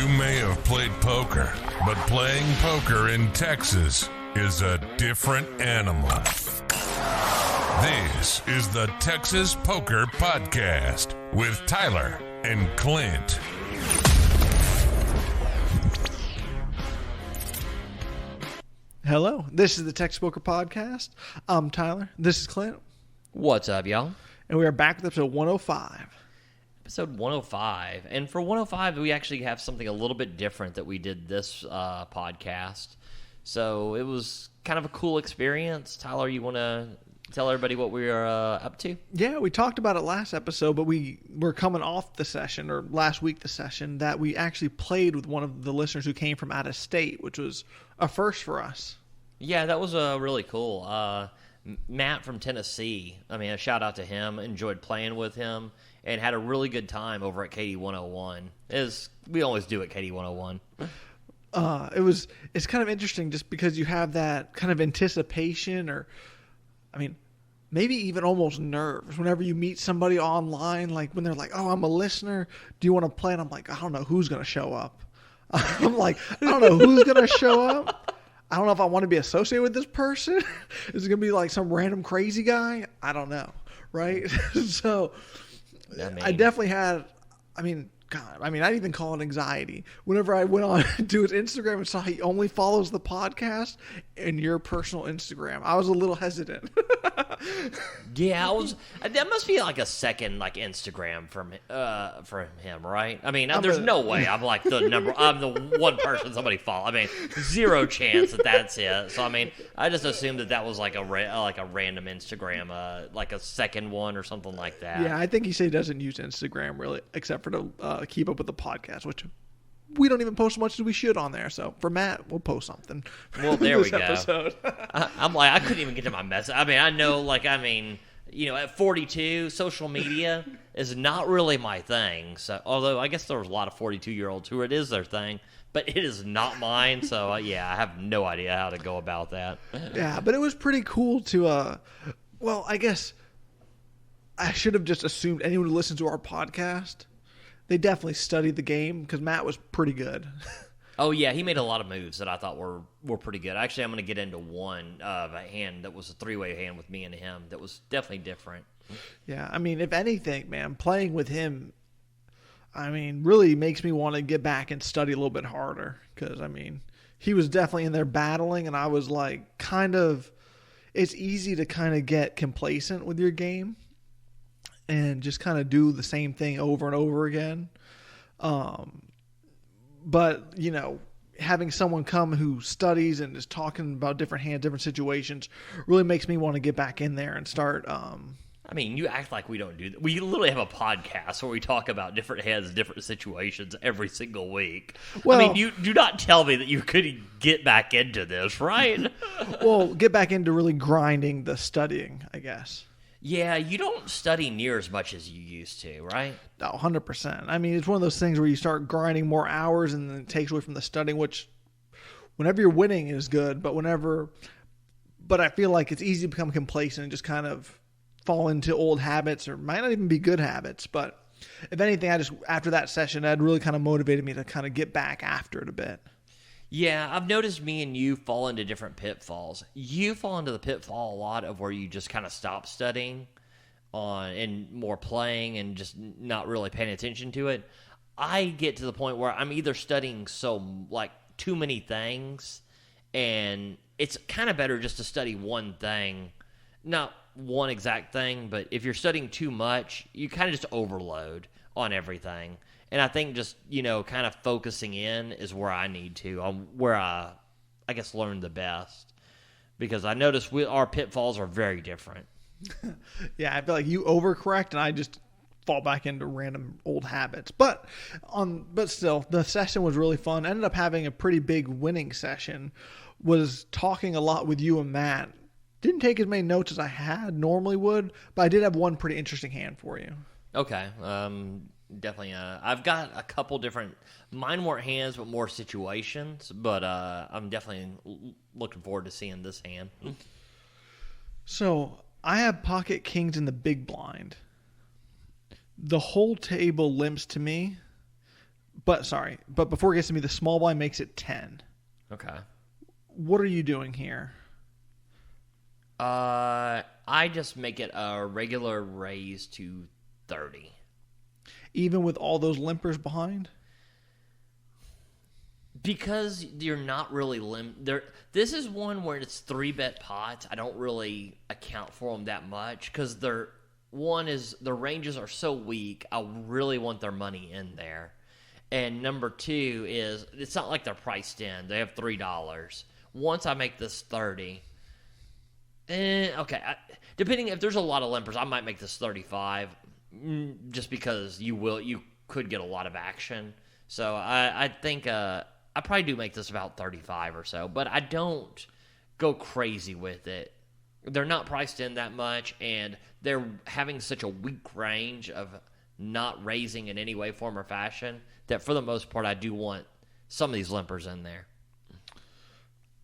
You may have played poker, but playing poker in Texas is a different animal. This is the Texas Poker Podcast with Tyler and Clint. Hello, this is the Texas Poker Podcast. I'm Tyler. This is Clint. What's up, y'all? And we are back with episode 105. Episode 105. And for 105, we actually have something a little bit different that we did this podcast. So it was kind of a cool experience. Tyler, you want to tell everybody what we are up to? Yeah, we talked about it last episode, but we were coming off the session, or last week the session, that we actually played with one of the listeners who came from out of state, which was a first for us. Yeah, that was really cool. Matt from Tennessee, I mean, a shout out to him. Enjoyed playing with him and had a really good time over at Katy 101, as we always do at Katy 101. It's kind of interesting just because you have that kind of anticipation, or I mean, maybe even almost nerves whenever you meet somebody online, like when they're like, oh, I'm a listener, do you want to play? And I'm like, I don't know who's going to show up. I'm like, I don't know who's going to show up. I don't know if I want to be associated with this person. Is it going to be like some random crazy guy? I don't know, right? So I definitely had, I didn't even call it anxiety. Whenever I went on to his Instagram and saw he only follows the podcast and your personal Instagram, I was a little hesitant. Yeah, that must be like a second Instagram from him, right? I mean, there's no way I'm the one person somebody follows. I mean, zero chance that's it. So I mean, I just assumed that was like a random Instagram, like a second one or something like that. Yeah, I think he said he doesn't use Instagram really, except for to keep up with the podcast, which we don't even post as much as we should on there. So for Matt, we'll post something. Well, there we go. Episode. I'm like, I couldn't even get to my message. I mean, I know, at 42, social media is not really my thing. So, although I guess there was a lot of 42-year-olds who it is their thing, but it is not mine. So, yeah, I have no idea how to go about that. Yeah, but it was pretty cool to, I guess I should have just assumed anyone who listens to our podcast, they definitely studied the game because Matt was pretty good. Oh, yeah, he made a lot of moves that I thought were pretty good. Actually, I'm going to get into one of a hand that was a three-way hand with me and him that was definitely different. Yeah, I mean, if anything, man, playing with him, I mean, really makes me want to get back and study a little bit harder because, I mean, he was definitely in there battling, and I was like it's easy to kind of get complacent with your game and just kind of do the same thing over and over again. But, having someone come who studies and is talking about different hands, different situations, really makes me want to get back in there and start. I mean, you act like we don't do that. We literally have a podcast where we talk about different hands, different situations every single week. Well, I mean, you do not tell me that you could get back into this, right? Well, get back into really grinding the studying, I guess. Yeah, you don't study near as much as you used to, right? Oh, 100%. I mean, it's one of those things where you start grinding more hours and then it takes away from the studying, which whenever you're winning is good, but I feel like it's easy to become complacent and just kind of fall into old habits, or might not even be good habits. But if anything, after that session, that really kind of motivated me to kind of get back after it a bit. Yeah, I've noticed me and you fall into different pitfalls. You fall into the pitfall a lot of where you just kind of stop studying and more playing and just not really paying attention to it. I get to the point where I'm either studying too many things, and it's kind of better just to study one thing, not one exact thing, but if you're studying too much, you kind of just overload on everything. And I think just, kind of focusing in is where I need to, where I guess, learn the best. Because I notice our pitfalls are very different. Yeah, I feel like you overcorrect and I just fall back into random old habits. But still, the session was really fun. Ended up having a pretty big winning session. Was talking a lot with you and Matt. Didn't take as many notes as I had normally would, but I did have one pretty interesting hand for you. Okay. Definitely. I've got a couple different, mine weren't hands, but more situations, but I'm definitely looking forward to seeing this hand. So I have pocket kings in the big blind. The whole table limps to me, But before it gets to me, the small blind makes it 10. Okay. What are you doing here? I just make it a regular raise to 30. Even with all those limpers behind? Because you're not really there. This is one where it's 3-bet pots. I don't really account for them that much because their ranges are so weak. I really want their money in there. And number 2 is it's not like they're priced in. They have $3. Once I make this 30, okay. Depending if there's a lot of limpers, I might make this 35, just because you could get a lot of action. So I think I probably do make this about 35 or so, but I don't go crazy with it. They're not priced in that much, and they're having such a weak range of not raising in any way, form, or fashion that for the most part I do want some of these limpers in there.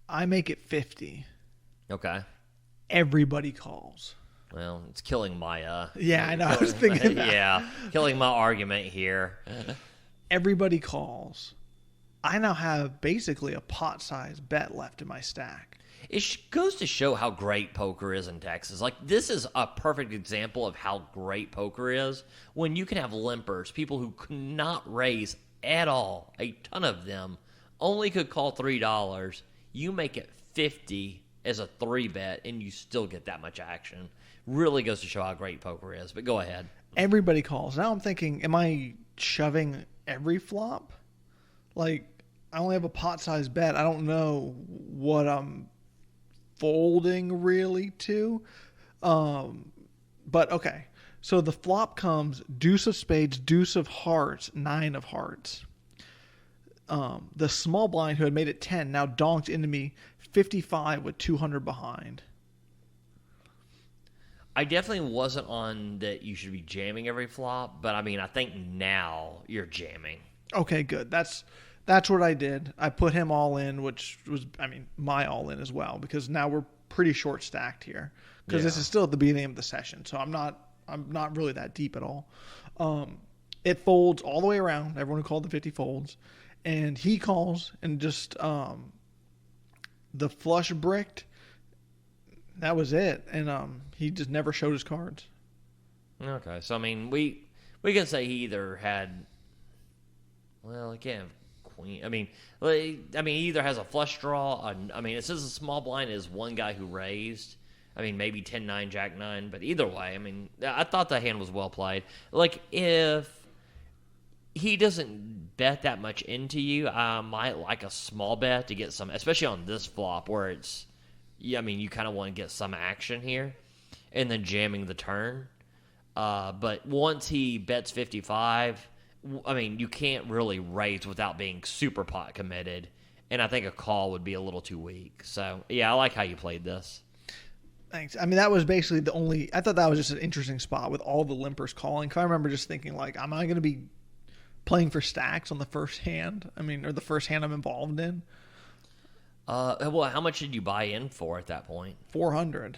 I make it 50. Okay. Everybody calls. Well, it's killing my... Yeah, I know. I was thinking that. Yeah, killing my argument here. Everybody calls. I now have basically a pot-sized bet left in my stack. It goes to show how great poker is in Texas. Like, this is a perfect example of how great poker is when you can have limpers, people who could not raise at all, a ton of them, only could call $3. You make it 50 as a 3-bet, and you still get that much action. Really goes to show how great poker is, but go ahead. Everybody calls. Now I'm thinking, am I shoving every flop? Like, I only have a pot-sized bet. I don't know what I'm folding really to. But okay. So the flop comes deuce of spades, deuce of hearts, 9 of hearts. The small blind who had made it 10 now donked into me 55 with 200 behind. I definitely wasn't on that you should be jamming every flop, but I mean, I think now you're jamming. Okay, good. That's what I did. I put him all in, which was, I mean, my all in as well, because now we're pretty short stacked here. Because this is still at the beginning of the session, so I'm not really that deep at all. It folds all the way around. Everyone who called the 50 folds, and he calls and just the flush bricked. That was it, and he just never showed his cards. Okay, so I mean, we can say he either had, well, he can't have queen. I mean, he either has a flush draw. I mean, it says the small blind is one guy who raised. I mean, maybe 10-9, Jack-9, but either way, I mean, I thought the hand was well played. Like, if he doesn't bet that much into you, I might like a small bet to get some, especially on this flop where it's, I mean, you kind of want to get some action here, and then jamming the turn. But once he bets 55, I mean, you can't really raise without being super pot committed, and I think a call would be a little too weak. So, yeah, I like how you played this. Thanks. I mean, that was basically the only... I thought that was just an interesting spot with all the limpers calling. Because I remember just thinking, like, am I going to be playing for stacks on the first hand? I mean, or the first hand I'm involved in? Well, how much did you buy in for at that point? 400.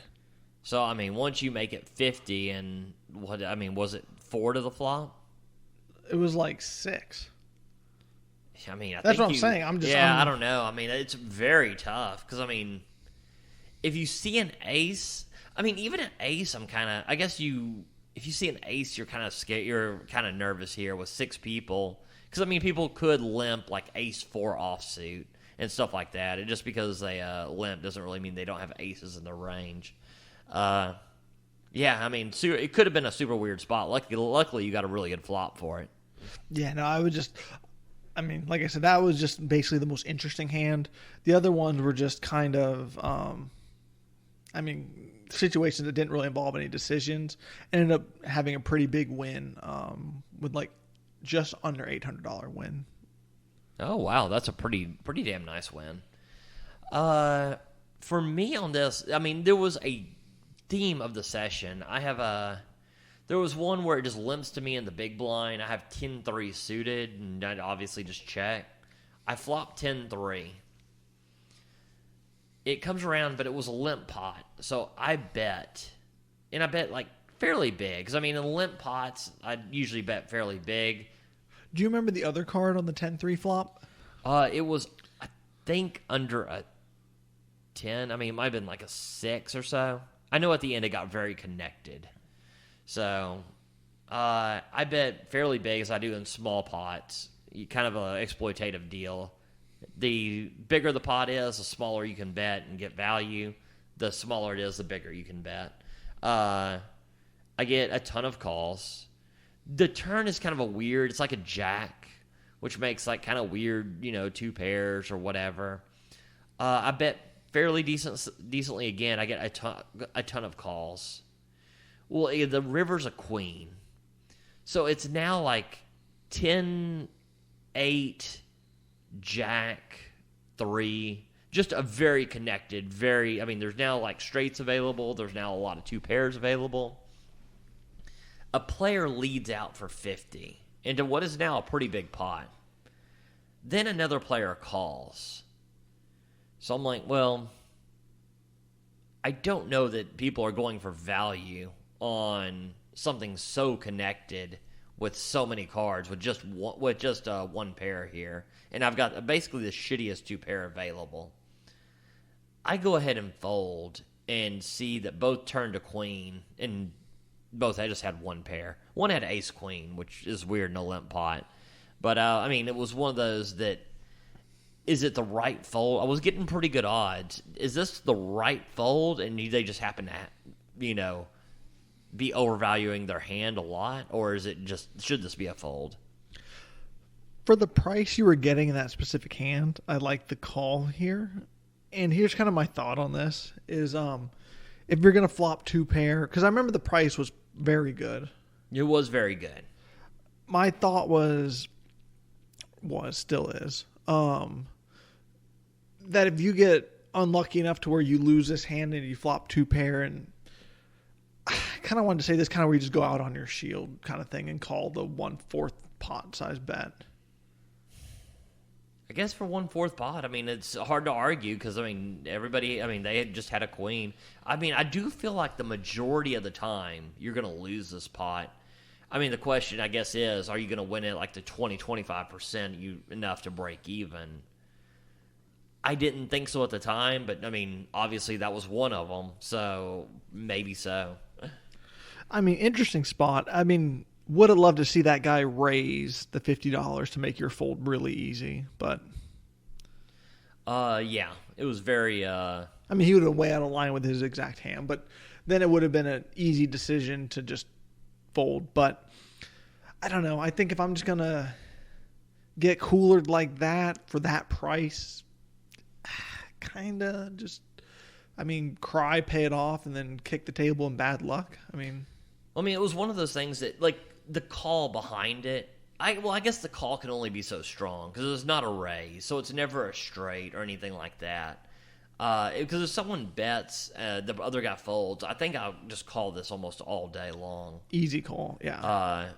So, I mean, once you make it 50 and, was it 4 to the flop? It was like 6. I mean, that's what I'm saying. I don't know. I mean, it's very tough because, I mean, if you see an ace, I mean, even an ace, I'm kind of, I guess if you see an ace, you're kind of scared, you're kind of nervous here with 6 people. Because, I mean, people could limp like ace 4 offsuit and stuff like that. And just because they limp doesn't really mean they don't have aces in their range. Yeah, I mean, it could have been a super weird spot. Luckily, you got a really good flop for it. Yeah, no, I mean, like I said, that was just basically the most interesting hand. The other ones were just kind of, situations that didn't really involve any decisions. Ended up having a pretty big win with like just under $800 win. Oh, wow. That's a pretty damn nice win. For me on this, I mean, there was a theme of the session. There was one where it just limps to me in the big blind. I have 10-3 suited, and I'd obviously just check. I flopped 10-3. It comes around, but it was a limp pot. So I bet. And I bet, like, fairly big. Because, I mean, in limp pots, I usually bet fairly big. Do you remember the other card on the 10-3 flop? It was, I think, under a 10. I mean, it might have been like a 6 or so. I know at the end it got very connected. So, I bet fairly big as I do in small pots. Kind of an exploitative deal. The bigger the pot is, the smaller you can bet and get value. The smaller it is, the bigger you can bet. I get a ton of calls. The turn is kind of a weird, it's like a jack, which makes like kind of weird, 2 pairs or whatever. I bet fairly decently again. I get a ton of calls. Well, the river's a queen. So it's now like 10, 8, jack, 3. Just a very connected, there's now like straights available. There's now a lot of 2 pairs available. A player leads out for 50 into what is now a pretty big pot. Then another player calls. So I'm like, well, I don't know that people are going for value on something so connected with so many cards with just one pair here, and I've got basically the shittiest 2 pair available. I go ahead and fold and see that both turned to queen, and both I just had 1 pair. One had ace queen, which is weird in a limp pot, but it was one of those that. Is it the right fold? I was getting pretty good odds. Is this the right fold, and they just happen to, be overvaluing their hand a lot, or is it should this be a fold? For the price you were getting in that specific hand, I like the call here. And here's kind of my thought on this: is if you're gonna flop 2 pair, because I remember the price was very good. It was very good. My thought still is. That if you get unlucky enough to where you lose this hand and you flop 2 pair, and I kind of wanted to say this kind of where you just go out on your shield kind of thing and call the 1/4 pot size bet. I guess for 1/4 pot, it's hard to argue because, everybody, they had just had a queen. I do feel like the majority of the time you're going to lose this pot. The question, I guess, is, are you going to win it like the 20-25% enough to break even? I didn't think so at the time, but, obviously that was one of them, so maybe so. Interesting spot. Would have loved to see that guy raise the $50 to make your fold really easy, but... yeah, it was very... he would have way out of line with his exact hand, but then it would have been an easy decision to just fold, but I don't know. I think if I'm just going to get coolered like that for that price... kind of just, cry, pay it off, and then kick the table in bad luck. It was one of those things that, like, the call behind it, I guess the call can only be so strong because it's not a raise, so it's never a straight or anything like that. Because if someone bets, the other guy folds, I think I'll just call this almost all day long. Easy call, yeah.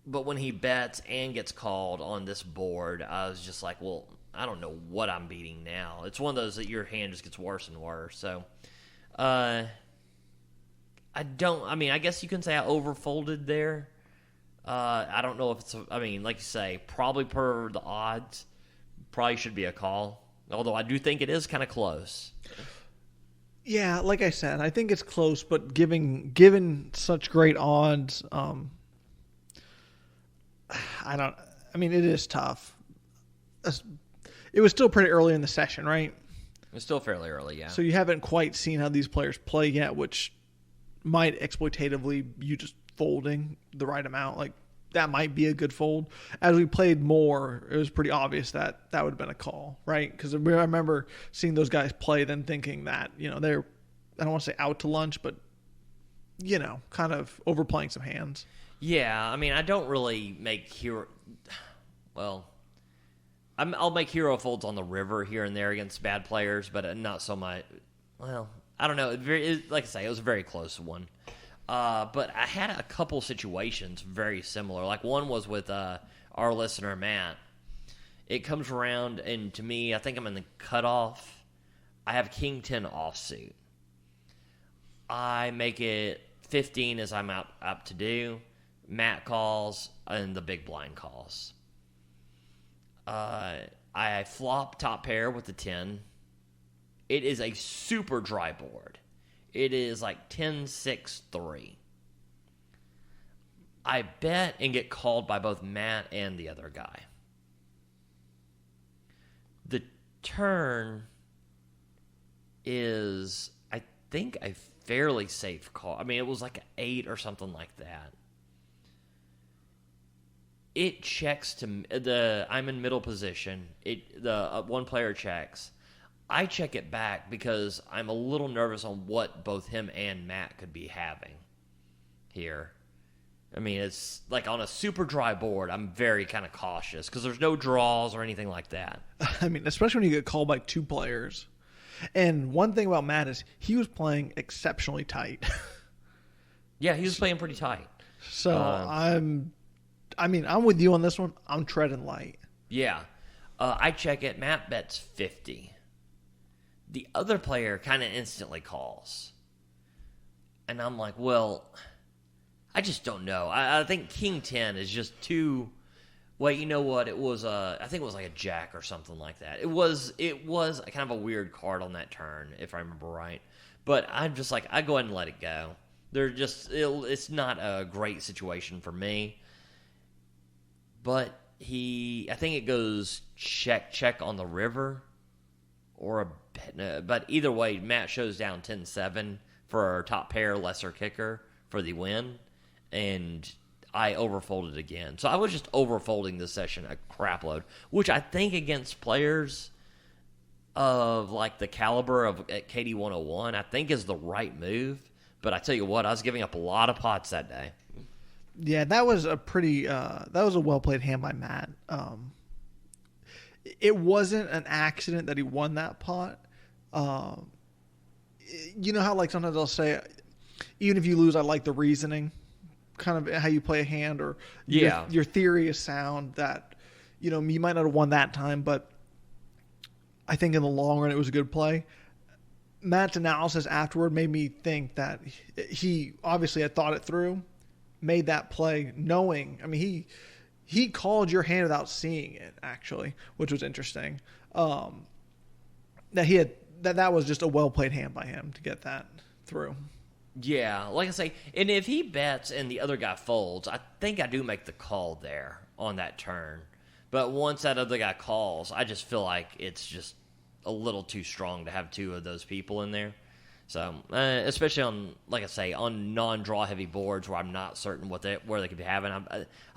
But when he bets and gets called on this board, I was just like, well, I don't know what I'm beating now. It's one of those that your hand just gets worse and worse. So, I guess you can say I overfolded there. I don't know if it's, like you say, probably per the odds, probably should be a call. Although I do think it is kind of close. Yeah, like I said, I think it's close, but given such great odds, it is tough. It was still pretty early in the session, right? It was still fairly early, yeah. So you haven't quite seen how these players play yet, which might exploitatively you just folding the right amount. Like, that might be a good fold. As we played more, it was pretty obvious that would have been a call, right? Because I remember seeing those guys play, then thinking that, they're, I don't want to say out to lunch, but, kind of overplaying some hands. Yeah, I don't really make I'll make hero folds on the river here and there against bad players, but not so much. Well, I don't know. Like I say, it was a very close one. But I had a couple situations very similar. Like, one was with our listener, Matt. It comes around, and to me, I think I'm in the cutoff. I have King 10 offsuit. I make it 15 as I'm up to do. Matt calls, and the big blind calls. I flop top pair with the 10. It is a super dry board. It is like 10-6-3. I bet and get called by both Matt and the other guy. The turn is, I think, a fairly safe call. I mean, it was like an 8 or something like that. It checks to I'm in middle position. The one player checks. I check it back because I'm a little nervous on what both him and Matt could be having here. I mean, it's like on a super dry board, I'm very kind of cautious because there's no draws or anything like that. I mean, especially when you get called by 2 players. And one thing about Matt is he was playing exceptionally tight. Yeah, he was playing pretty tight. So I'm with you on this one. I'm treading light. Yeah. I check it. Matt bets 50. The other player kind of instantly calls. And I'm like, well, I just don't know. I think King 10 is just too... Wait, you know what? It was I think it was like a jack or something like that. It was kind of a weird card on that turn, if I remember right. But I'm just like, I go ahead and let it go. It's not a great situation for me. But I think it goes check on the river, or a bet. But either way, Matt shows down 10-7 for our top pair, lesser kicker for the win, and I overfolded again. So I was just overfolding this session a crap load, which I think against players of like the caliber of at Katy 101, I think is the right move. But I tell you what, I was giving up a lot of pots that day. Yeah, that was a well played hand by Matt. It wasn't an accident that he won that pot. You know how like sometimes they'll say, even if you lose, I like the reasoning, kind of how you play a hand, or your theory is sound. That you might not have won that time, but I think in the long run it was a good play. Matt's analysis afterward made me think that he obviously had thought it through, made that play knowing. I mean, he called your hand without seeing it, actually, which was interesting. That was just a well played hand by him to get that through. Yeah, like I say, and if he bets and the other guy folds, I think I do make the call there on that turn. But once that other guy calls, I just feel like it's just a little too strong to have 2 of those people in there. So, especially on, like I say, on non-draw heavy boards where I'm not certain where they could be having,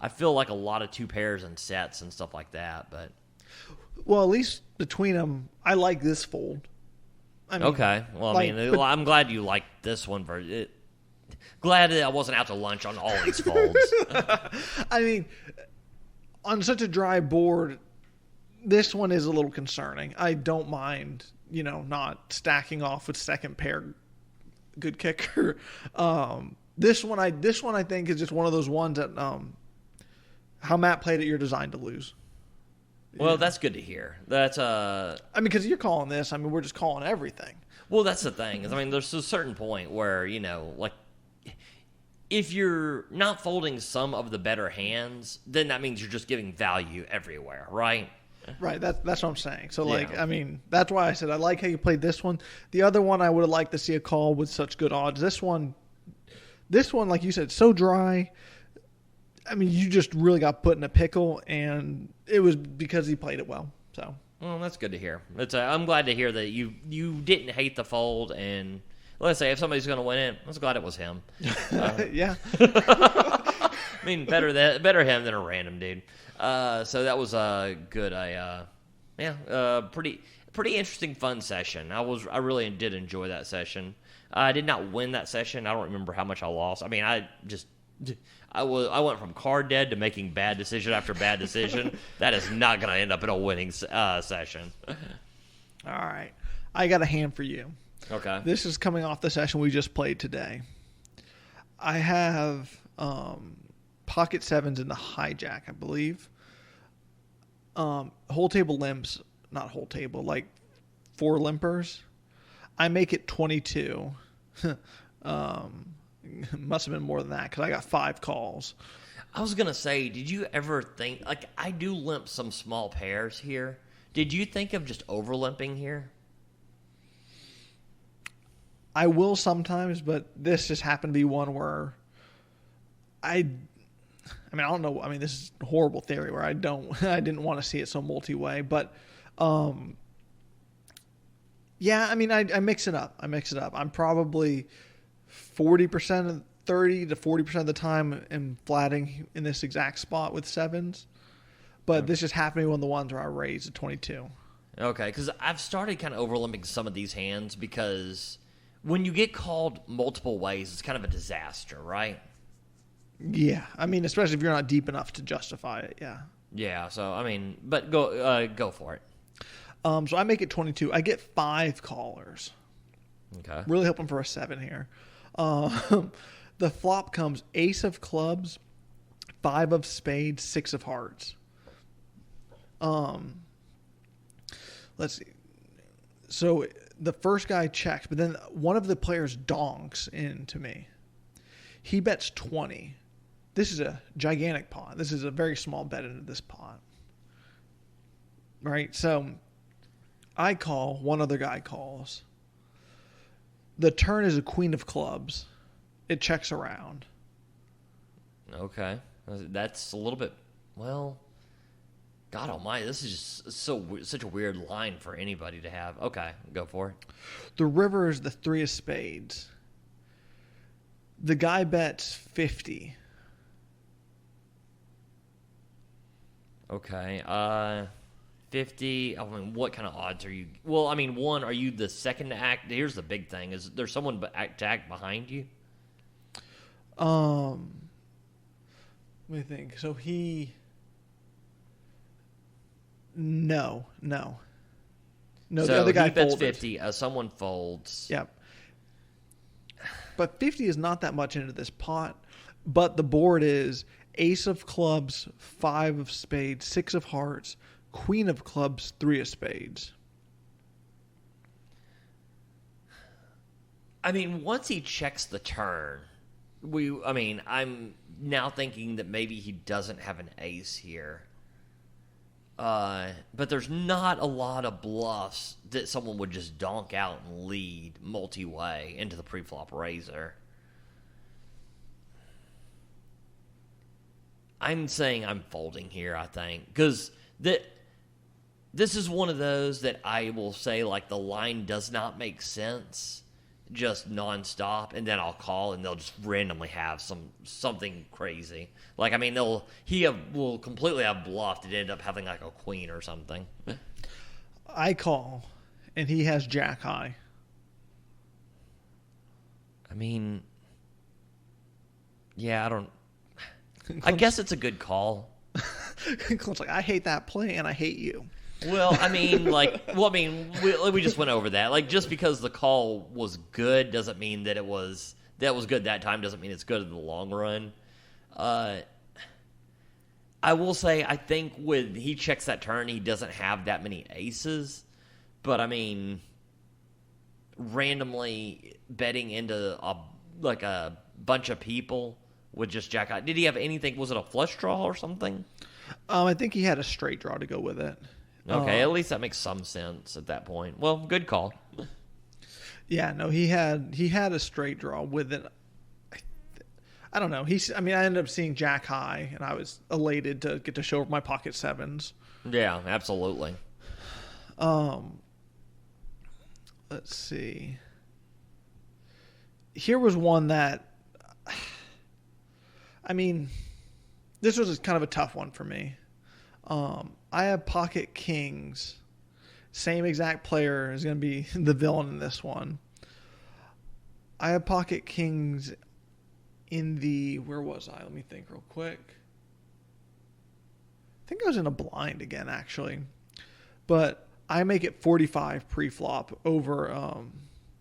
I feel like a lot of 2 pairs and sets and stuff like that. But well, at least between them, I like this fold. I mean, okay, well, I'm glad you liked this one. Glad that I wasn't out to lunch on all these folds. I mean, on such a dry board, this one is a little concerning. I don't mind, not stacking off with second pair good kicker. This one I think is just one of those ones that how Matt played it, you're designed to lose. Well, that's good to hear. That's I mean, because you're calling this. I mean, we're just calling everything. Well, that's the thing. I mean, there's a certain point where like if you're not folding some of the better hands, then that means you're just giving value everywhere, right? Right. That's what I'm saying. So, Yeah. I mean, that's why I said I like how you played this one. The other one I would have liked to see a call with such good odds. This one, like you said, so dry. I mean, you just really got put in a pickle, and it was because he played it well. So, well, that's good to hear. I'm glad to hear that you didn't hate the fold, and let's say if somebody's going to win it, I'm glad it was him. yeah. I mean, better him than a random dude. So that was good. Pretty interesting, fun session. I really did enjoy that session. I did not win that session. I don't remember how much I lost. I mean, I went from card dead to making bad decision after bad decision. That is not going to end up in a winning session. All right. I got a hand for you. Okay. This is coming off the session we just played today. I have pocket sevens in the hijack, I believe. Whole table limps, not whole table, like 4 limpers. I make it 22. Must have been more than that because I got 5 calls. I was going to say, did you ever think, like, I do limp some small pairs here. Did you think of just over limping here? I will sometimes, but this just happened to be one where I don't know. I mean, this is a horrible theory where I didn't want to see it so multi-way, but, yeah, I mean, I mix it up. I'm probably 30 to 40% of the time am flatting in this exact spot with sevens, but this just happened to be one of the ones where I raised to 22. Okay, because I've started kind of over limping some of these hands because when you get called multiple ways, it's kind of a disaster, right? Yeah, I mean, especially if you're not deep enough to justify it. Yeah. Yeah. So I mean, but go for it. So I make it 22. I get 5 callers. Okay. Really hoping for a 7 here. The flop comes ace of clubs, 5 of spades, 6 of hearts. Let's see. So the first guy checks, but then one of the players donks into me. He bets 20. This is a gigantic pot. This is a very small bet into this pot. Right? So I call, one other guy calls. The turn is a queen of clubs. It checks around. Okay. That's a little bit, well, God almighty, this is just such a weird line for anybody to have. Okay, go for it. The river is the 3 of spades. The guy bets 50. Okay. 50. I mean, what kind of odds are you? Well, I mean, one, are you the second to act? Here's the big thing: is there someone to act behind you? Let me think. So no. So the other guy he bets folded. 50. Someone folds. Yep. But 50 is not that much into this pot. But the board is ace of clubs, 5 of spades, 6 of hearts, queen of clubs, 3 of spades. I mean, once he checks the turn, I'm now thinking that maybe he doesn't have an ace here. But there's not a lot of bluffs that someone would just donk out and lead multi-way into the pre-flop raiser. I'm saying I'm folding here, I think. Because this is one of those that I will say, like, the line does not make sense just nonstop, and then I'll call, and they'll just randomly have something crazy. Like, I mean, will completely have bluffed and end up having, like, a queen or something. I call, and he has jack high. I mean, yeah, I guess it's a good call. Clint's like, I hate that play, and I hate you. Well, I mean, we just went over that. Like, just because the call was good doesn't mean that was good that time. Doesn't mean it's good in the long run. I will say, I think when he checks that turn, he doesn't have that many aces. But I mean, randomly betting into a bunch of people with just jack high. Did he have anything? Was it a flush draw or something? I think he had a straight draw to go with it. Okay, at least that makes some sense at that point. Well, good call. Yeah, no, he had a straight draw with it. I don't know. I ended up seeing jack high, and I was elated to get to show my pocket sevens. Yeah, absolutely. Let's see. Here was one that, I mean, this was kind of a tough one for me. I have pocket kings. Same exact player is going to be the villain in this one. I have pocket kings in where was I? Let me think real quick. I think I was in a blind again, actually. But I make it 45 pre-flop over,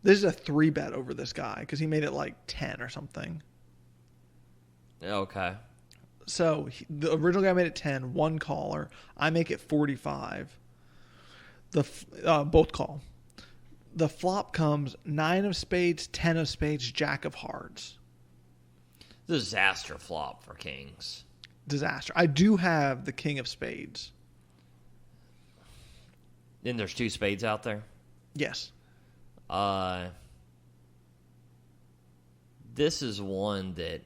this is a 3-bet over this guy because he made it like 10 or something. Okay. So the original guy made it 10, one caller. I make it 45. Both call. The flop comes 9 of spades, 10 of spades, jack of hearts. Disaster flop for kings. disaster. I do have the king of spades. Then there's 2 spades out there. Yes. This is one that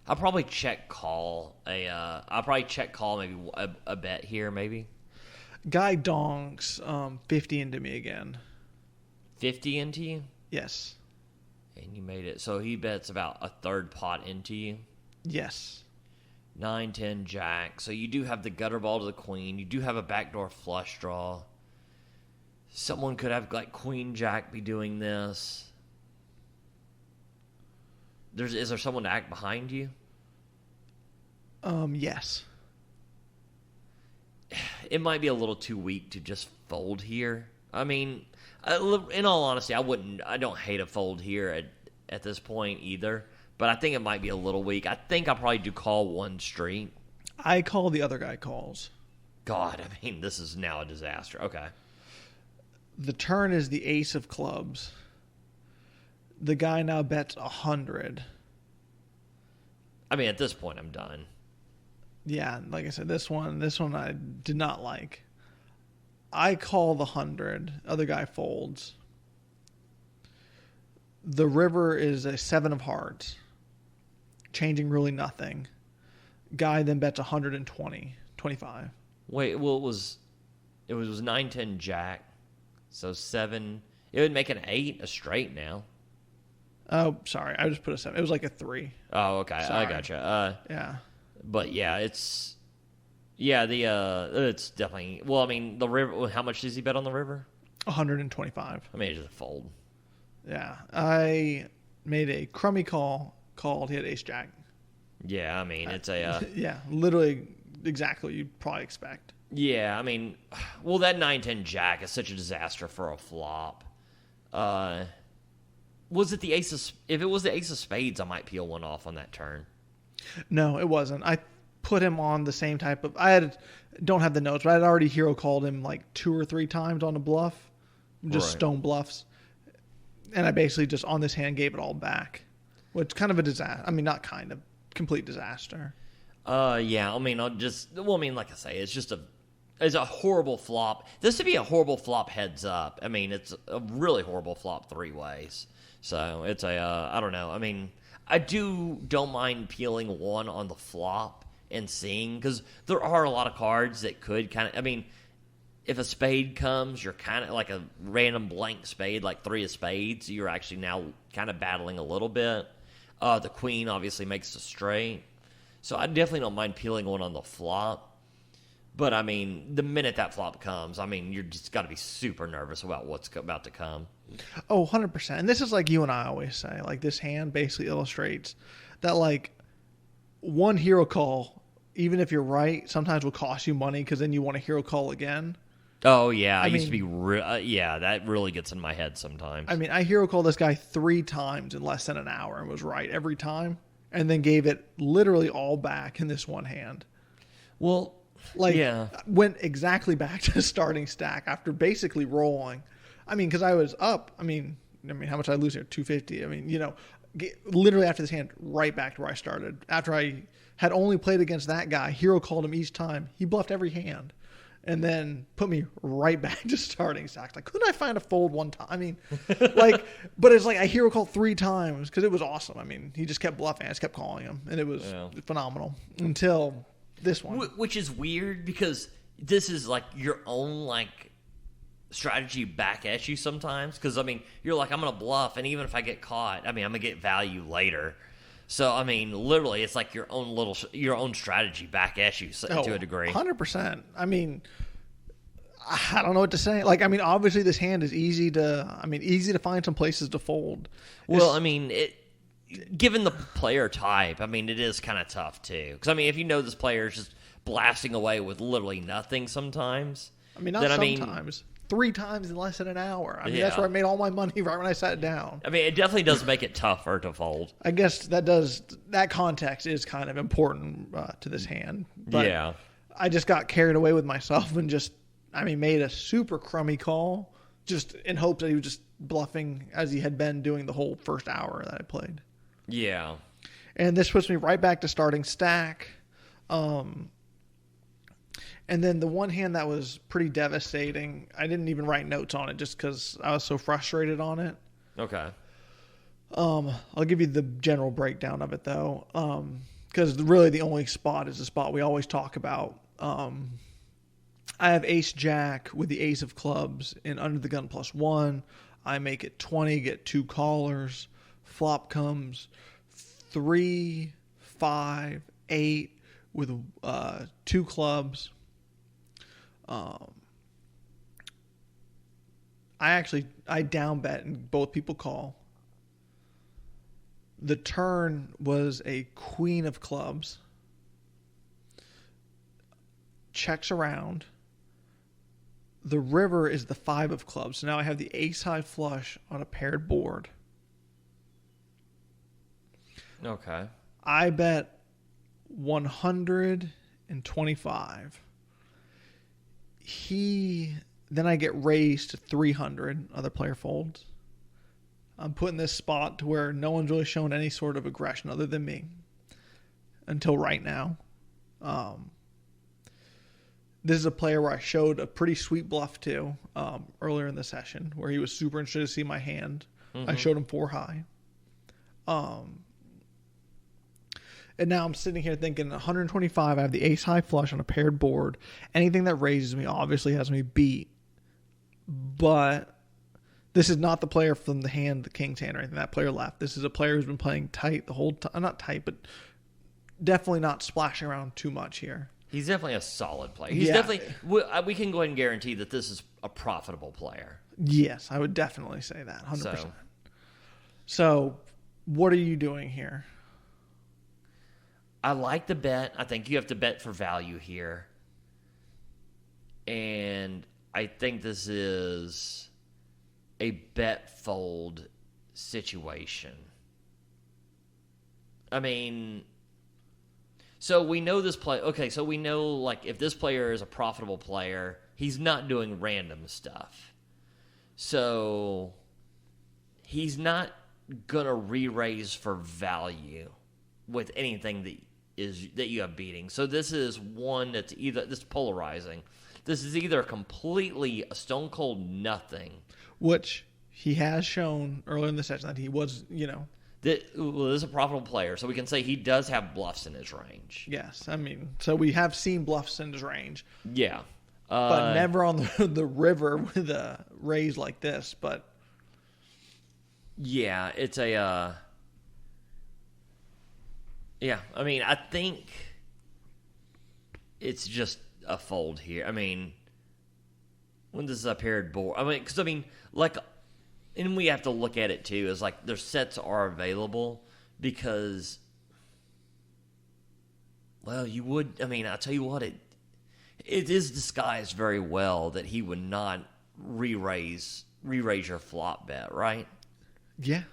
I'll probably check call maybe a bet here maybe. Guy donks 50 into me again. 50 into you? Yes. And you made it. So he bets about a third pot into you. Yes. 9, 10, jack. So you do have the gutter ball to the queen. You do have a backdoor flush draw. Someone could have like queen jack be doing this. Is there someone to act behind you? Yes. It might be a little too weak to just fold here. I mean, in all honesty, I don't hate a fold here at this point either. But I think it might be a little weak. I think I'll probably do call one street. I call, the other guy calls. God, I mean, this is now a disaster. Okay. The turn is the ace of clubs. The guy now bets 100. I mean, at this point, I'm done. Yeah, like I said, this one I did not like. I call the 100. Other guy folds. The river is a 7 of hearts. Changing really nothing. Guy then bets 120, 25. Wait, well, it was 9, 10, jack. So 7. It would make an 8 a straight now. Oh, sorry. I just put a 7. It was like a 3. Oh, okay. Sorry. I gotcha. Yeah. But yeah, it's definitely, well, I mean, the river, how much does he bet on the river? 125. I mean, it's just a fold. Yeah. I made a crummy called. He had ace jack. Yeah, I mean, it's a... yeah, literally exactly what you'd probably expect. Yeah, I mean, well, that 9-10 jack is such a disaster for a flop. Was it the ace of... If it was the ace of spades, I might peel one off on that turn. No, it wasn't. I put him on the same type of... don't have the notes, but I had already hero called him like 2 or 3 times on a bluff. Just Right. stone bluffs. And I basically just on this hand gave it all back. Which kind of a disaster. I mean, not kind of. Complete disaster. Yeah, I mean, like I say, it's a horrible flop. This would be a horrible flop heads up. I mean, it's a really horrible flop 3 ways. So it's I don't know. I mean, I don't mind peeling 1 on the flop and seeing, because there are a lot of cards that could kind of, I mean, if a spade comes, you're kind of like a random blank spade, like 3 of spades, you're actually now kind of battling a little bit. The queen obviously makes a straight. So I definitely don't mind peeling 1 on the flop. But, I mean, the minute that flop comes, I mean, you're just got to be super nervous about what's about to come. Oh, 100%. And this is like you and I always say. Like, this hand basically illustrates that, like, one hero call, even if you're right, sometimes will cost you money because then you want a hero call again. Oh, yeah. I used to be... yeah, that really gets in my head sometimes. I mean, I hero called this guy 3 times in less than an hour and was right every time. And then gave it literally all back in this one hand. Well, like, yeah. Went exactly back to starting stack after basically rolling. I mean, because I was up. I mean, how much did I lose here? 250. I mean, literally after this hand, right back to where I started. After I had only played against that guy, hero called him each time. He bluffed every hand. And then put me right back to starting stacks. Like, couldn't I find a fold one time? I mean, like, but it's like I hero called 3 times because it was awesome. I mean, he just kept bluffing. I just kept calling him, and it was phenomenal until this one. Which is weird because this is like your own like strategy back at you sometimes. Because I mean, you're like, I'm gonna bluff, and even if I get caught, I mean, I'm gonna get value later. So, I mean, literally, it's like your own strategy back at you to a degree. 100%. I mean, I don't know what to say. Like, I mean, obviously this hand is easy to find some places to fold. Well, I mean, given the player type, I mean, it is kind of tough, too. Because, I mean, if you know this player is just blasting away with literally nothing sometimes. I mean, not sometimes. 3 times in less than an hour. I mean, that's where I made all my money right when I sat down. I mean, it definitely does make it tougher to fold. I guess that context is kind of important to this hand. But yeah. I just got carried away with myself and made a super crummy call just in hopes that he was just bluffing as he had been doing the whole first hour that I played. Yeah. And this puts me right back to starting stack. And then the one hand that was pretty devastating, I didn't even write notes on it just because I was so frustrated on it. Okay. I'll give you the general breakdown of it, though, because really the only spot is the spot we always talk about. I have ace-jack with the ace of clubs and under the gun +1. I make it 20, get 2 callers. Flop comes 3, 5, 8 with 2 clubs. I down bet and both people call. The turn was a queen of clubs. Checks around. The river is the 5 of clubs. So now I have the ace high flush on a paired board. Okay. I bet 125. Then I get raised to 300. Other player folds. I'm put in this spot to where no one's really shown any sort of aggression other than me until right now. This is a player where I showed a pretty sweet bluff to earlier in the session, where he was super interested to see my hand. Mm-hmm. I showed him 4 high. And now I'm sitting here thinking 125, I have the ace high flush on a paired board. Anything that raises me obviously has me beat. But this is not the player from the king's hand or anything. That player left. This is a player who's been playing tight the whole time. Not tight, but definitely not splashing around too much here. He's definitely a solid player. He's definitely. We can go ahead and guarantee that this is a profitable player. Yes, I would definitely say that, 100%. So what are you doing here? I like the bet. I think you have to bet for value here. And I think this is a bet fold situation. I mean, so we know this play. Okay, so we know, like, if this player is a profitable player, he's not doing random stuff. So he's not going to re-raise for value with anything that you have beating. So this is one that's this polarizing. This is either completely a stone cold nothing, which he has shown earlier in the session that he was, this is a profitable player, so we can say he does have bluffs in his range. Yes, I mean, so we have seen bluffs in his range. Yeah, but never on the river with a raise like this. But yeah, it's a. Yeah, I mean, I think it's just a fold here. I mean, when this is a paired board, because like, and we have to look at it too, is like their sets are available because, well, you would. I mean, I'll tell you what, it is disguised very well that he would not re-raise your flop bet, right? Yeah.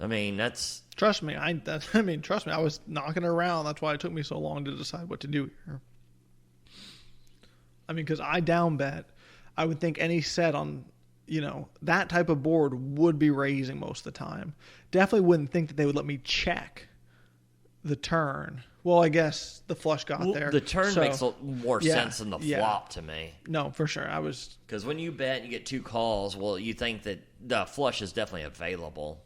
I mean, that's... Trust me, I was knocking it around. That's why it took me so long to decide what to do here. I mean, because I down bet, I would think any set on, that type of board would be raising most of the time. Definitely wouldn't think that they would let me check the turn. Well, I guess the flush got there. The turn makes more sense than the flop to me. No, for sure. Because when you bet and you get 2 calls, well, you think that the flush is definitely available.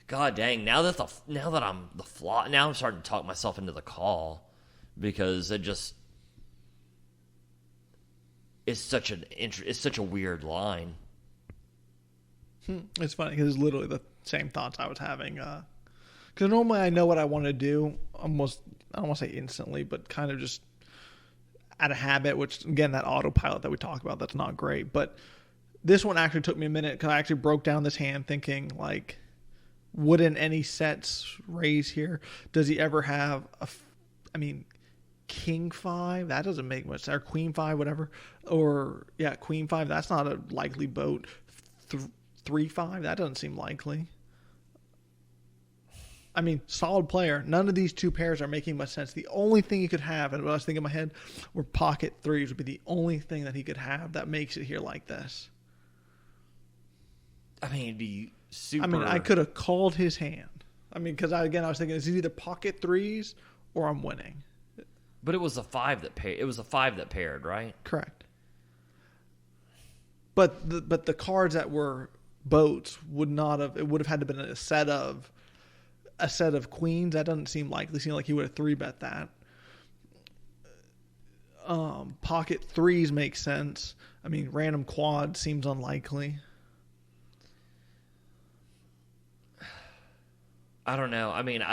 God dang! Now that I'm the flop, now I'm starting to talk myself into the call because it's such a weird line. It's funny because it's literally the same thoughts I was having. Because normally I know what I want to do, almost, I don't want to say instantly, but kind of just out of habit. Which again, that autopilot that we talk about, that's not great. But this one actually took me a minute because I actually broke down this hand thinking like, wouldn't any sets raise here? Does he ever have king 5? That doesn't make much sense. Or queen 5, whatever. Or, queen 5. That's not a likely boat. 3-5. That doesn't seem likely. I mean, solid player. None of these 2 pairs are making much sense. The only thing he could have, and what I was thinking in my head, were pocket 3s would be the only thing that he could have that makes it here like this. I mean, it'd be super... I could have called his hand. I mean, because I was thinking it's either pocket threes or I'm winning. But it was a 5 that paired. It was a 5 that paired, right? Correct. But the cards that were boats would not have. It would have had to been a set of queens. That doesn't seem likely. It seemed like he would have 3-bet that. Pocket threes make sense. I mean, random quad seems unlikely. I don't know. I mean,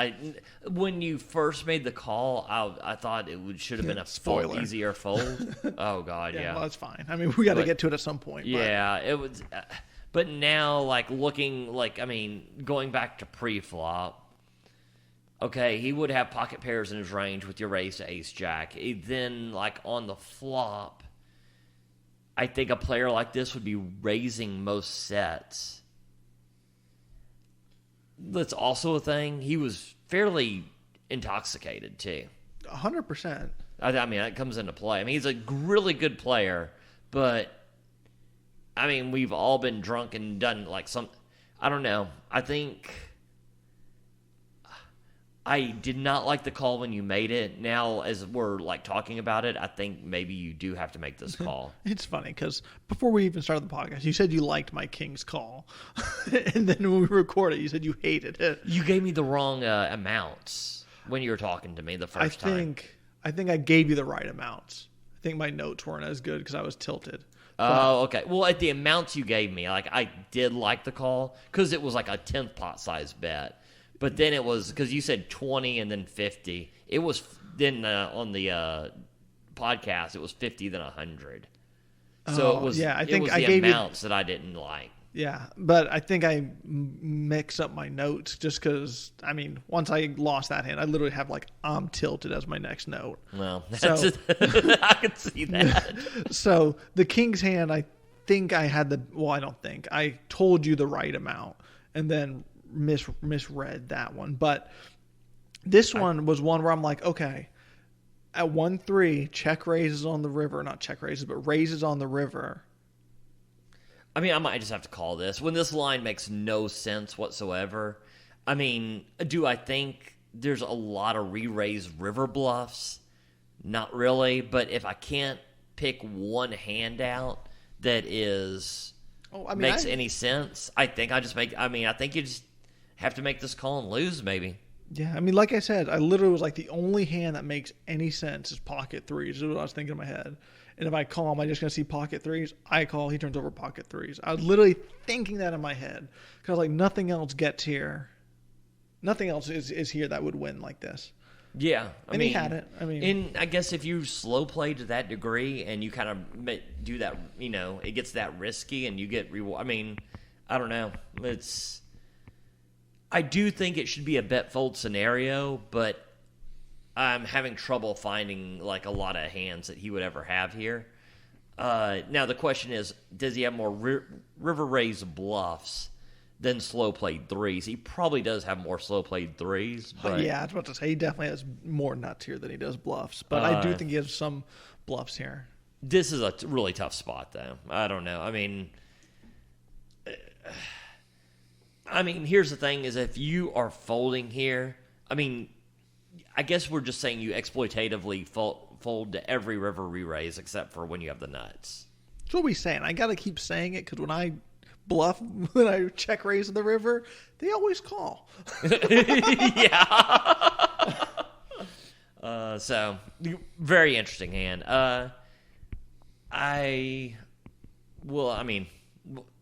when you first made the call, I thought should have been a spoiler. Easier fold. Oh God, yeah. Well, that's fine. I mean, we got to get to it at some point. Yeah, it was. But now, like looking, like I mean, going back to pre-flop. Okay, he would have pocket pairs in his range with your raise to ace jack. Then, like on the flop, I think a player like this would be raising most sets. That's also a thing. He was fairly intoxicated too. 100%. I mean, that comes into play. I mean, he's a really good player, but I mean, we've all been drunk and done like some. I don't know. I think I did not like the call when you made it. Now, as we're like talking about it, I think maybe you do have to make this call. It's funny because before we even started the podcast, you said you liked my king's call, and then when we recorded, you said you hated it. You gave me the wrong amounts when you were talking to me the first time. I think I gave you the right amounts. I think my notes weren't as good because I was tilted. Oh, okay. Well, at the amounts you gave me, like I did like the call because it was like a 10th pot size bet. But then it was, because you said 20 and then 50. It was, then on the podcast, it was 50 then 100. So it was, yeah, I think it was I the gave amounts that I didn't like. Yeah, but I think I mix up my notes just because, I mean, once I lost that hand, I literally have like, I'm tilted as my next note. Well, that's So- I can see that. So the king's hand, I think I had I don't think. I told you the right amount and then misread that one. But this one was one where I'm like, okay, at 1-3, check raises on the river. Not check raises, but raises on the river. I mean, I might just have to call this. When this line makes no sense whatsoever, I mean, do I think there's a lot of re-raise river bluffs? Not really, but if I can't pick one hand out that is makes any sense, I think I think you just have to make this call and lose, maybe. Yeah, I mean, like I said, I literally was like, the only hand that makes any sense is pocket threes. Is what I was thinking in my head. And if I call, am I just going to see pocket threes? I call, he turns over pocket threes. I was literally thinking that in my head. Because like nothing else gets here. Nothing else is here that would win like this. Yeah. And he had it. I mean, and I guess if you slow play to that degree and you kind of do that, it gets that risky and you get reward. I mean, I don't know. I do think it should be a bet fold scenario, but I'm having trouble finding like a lot of hands that he would ever have here. Now the question is, does he have more river raise bluffs than slow played threes? He probably does have more slow played threes. But yeah, I was about to say he definitely has more nuts here than he does bluffs. But I do think he has some bluffs here. This is a really tough spot, though. I don't know. I mean, here's the thing: is if you are folding here, I guess we're just saying you exploitatively fold to every river re-raise except for when you have the nuts. That's what we're saying. I got to keep saying it because when I bluff, when I check raise in the river, they always call. Yeah. So, very interesting hand.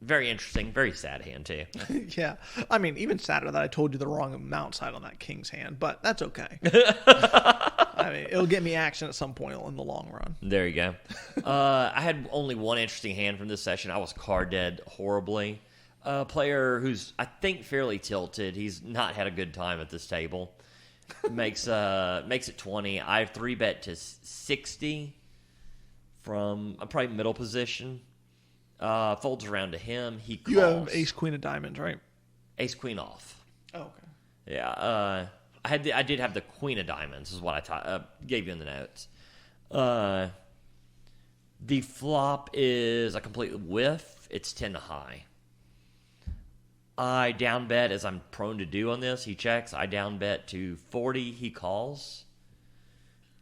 Very interesting, very sad hand too. Yeah. Even sadder that I told you the wrong amount side on that king's hand, but that's okay. It'll get me action at some point in the long run. There you go. I had only one interesting hand from this session. I was card dead horribly. A player who's, I think, fairly tilted. He's not had a good time at this table. Makes it 20. I have 3-bet to 60 from probably middle position. Folds around to him. He calls. You have ace queen of diamonds, right? Ace queen off. Oh, okay. Yeah. I did have the queen of diamonds. Is what I gave you in the notes. The flop is a complete whiff. It's 10 to high. I down bet, as I'm prone to do on this. He checks. I down bet to 40. He calls.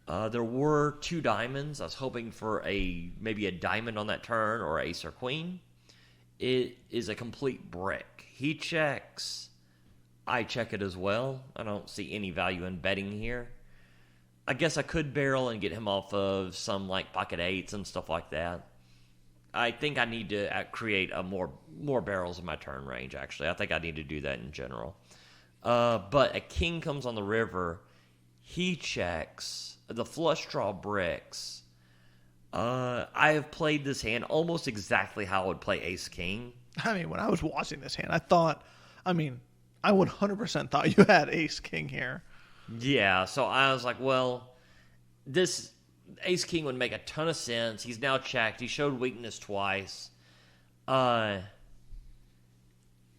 There were 2 diamonds. I was hoping for maybe a diamond on that turn or ace or queen. It is a complete brick. He checks. I check it as well. I don't see any value in betting here. I guess I could barrel and get him off of some like pocket eights and stuff like that. I think I need to create a more barrels in my turn range, actually. I think I need to do that in general. But a king comes on the river. He checks. The flush draw bricks. I have played this hand almost exactly how I would play ace-king. I mean, when I was watching this hand, I 100% thought you had ace-king here. Yeah, so I was like, well, this ace-king would make a ton of sense. He's now checked. He showed weakness twice.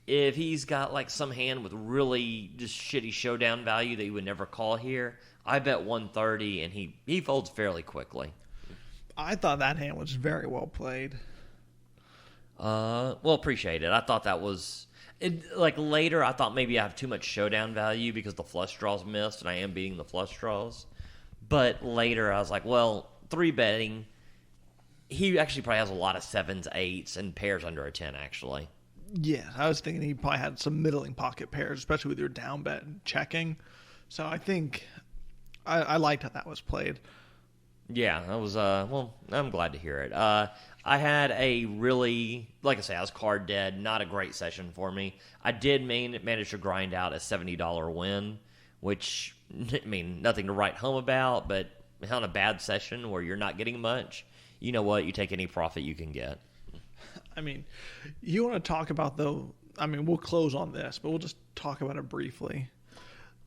If he's got like some hand with really just shitty showdown value that he would never call here, I bet 130, and he folds fairly quickly. I thought that hand was very well played. Well, appreciate it. I thought that was... like later, I thought maybe I have too much showdown value because the flush draws missed, and I am beating the flush draws. But later, I was like, well, 3-betting, he actually probably has a lot of 7s, 8s, and pairs under a 10, actually. Yeah, I was thinking he probably had some middling pocket pairs, especially with your down bet and checking. So I think I liked how that was played. Yeah, that was, well, I'm glad to hear it. I had a really, like I say, I was card dead, not a great session for me. I did manage to grind out a $70 win, which, I mean, nothing to write home about, but on a bad session where you're not getting much, you know what, you take any profit you can get. I mean, you want to talk about, though, I mean, we'll close on this, but we'll just talk about it briefly.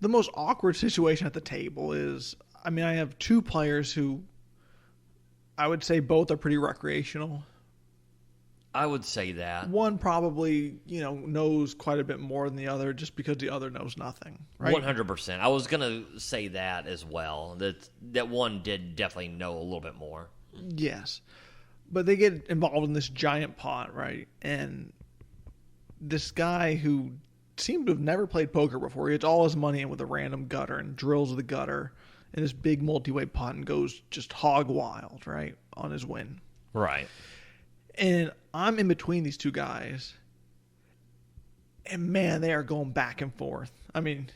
The most awkward situation at the table is, I mean, I have 2 players who I would say both are pretty recreational. I would say that. One probably, knows quite a bit more than the other just because the other knows nothing, right? 100%. I was going to say that as well, that one did definitely know a little bit more. Yes. But they get involved in this giant pot, right? And this guy who seemed to have never played poker before, he gets all his money in with a random gutter and drills the gutter in this big multi-way pot and goes just hog wild, right, on his win. Right. And I'm in between these 2 guys, and man, they are going back and forth. I mean,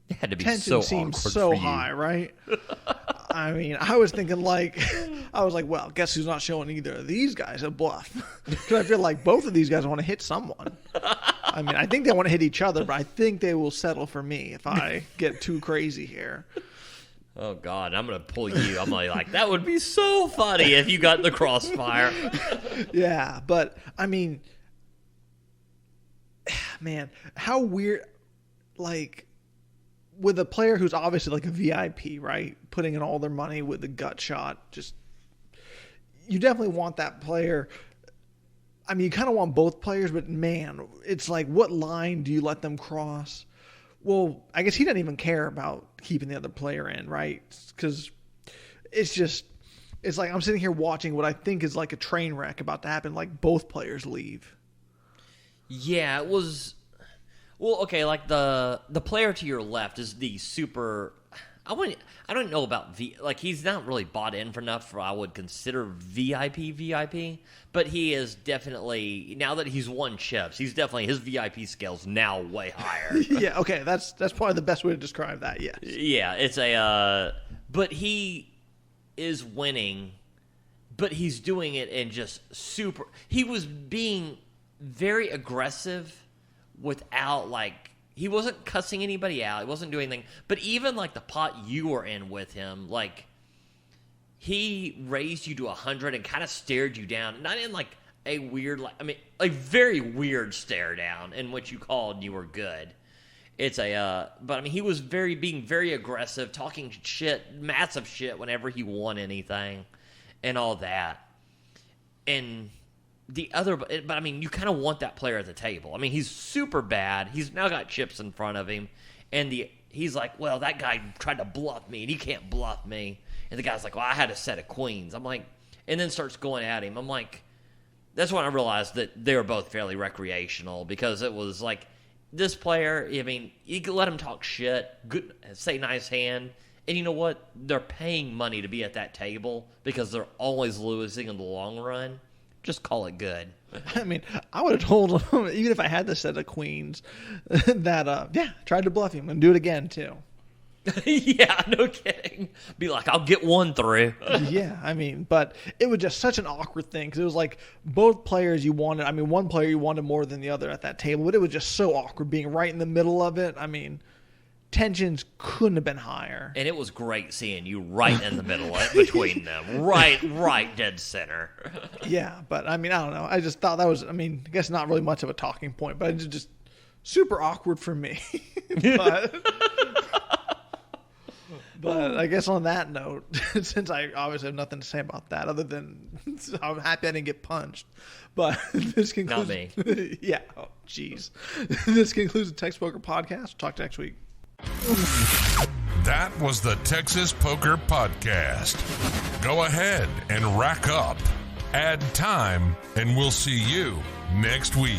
it had to be tension so seems awkward so for you. high, right? I mean, I was thinking well, guess who's not showing either of these guys a bluff? Because I feel like both of these guys want to hit someone. I mean, I think they want to hit each other, but I think they will settle for me if I get too crazy here. Oh, God, I'm going to pull you. I'm like, that would be so funny if you got in the crossfire. Yeah, but, I mean, man, how weird, like, with a player who's obviously like a VIP, right, putting in all their money with the gut shot, just, you definitely want that player. I mean, you kind of want both players, but, man, it's like, what line do you let them cross? Well, I guess he doesn't even care about keeping the other player in, right? Because it's like I'm sitting here watching what I think is like a train wreck about to happen. Like both players leave. Yeah, it was. Well, okay, like the player to your left is the super. I don't know about he's not really bought in for enough for I would consider VIP, but he is definitely, now that he's won chips, he's definitely, his VIP scale's now way higher. Yeah, okay, that's probably the best way to describe that, yes. Yeah, it's but he is winning, but he's doing it in just he was being very aggressive without he wasn't cussing anybody out. He wasn't doing anything. But even, the pot you were in with him, he raised you to 100 and kind of stared you down. Not in, a weird, a very weird stare down in which you called and you were good. It's but, he was being very aggressive, talking shit, massive shit whenever he won anything and all that. And the other, but you kind of want that player at the table. He's super bad. He's now got chips in front of him, and he's like, well, that guy tried to bluff me, and he can't bluff me. And the guy's like, well, I had a set of queens. I'm like, and then starts going at him. I'm like, that's when I realized that they were both fairly recreational, because it was like this player, I mean, you can let him talk shit, good, say nice hand, and you know what? They're paying money to be at that table because they're always losing in the long run. Just call it good. I mean, I would have told him, even if I had the set of queens, that, tried to bluff him and do it again, too. Yeah, no kidding. Be like, I'll get one through. Yeah, I mean, but it was just such an awkward thing because it was like both players you wanted. I mean, one player you wanted more than the other at that table, but it was just so awkward being right in the middle of it. I mean, tensions couldn't have been higher. And it was great seeing you right in the middle of it, between them. Right dead center. Yeah, but I mean, I don't know. I just thought that was, I mean, I guess not really much of a talking point, but it's just super awkward for me. But I guess on that note, since I obviously have nothing to say about that other than I'm happy I didn't get punched. But this concludes. Not me. Yeah. Oh, jeez. This concludes the Texas Poker Podcast. Talk to you next week. That was the Texas Poker Podcast. Go ahead and rack up, add time, and we'll see you next week.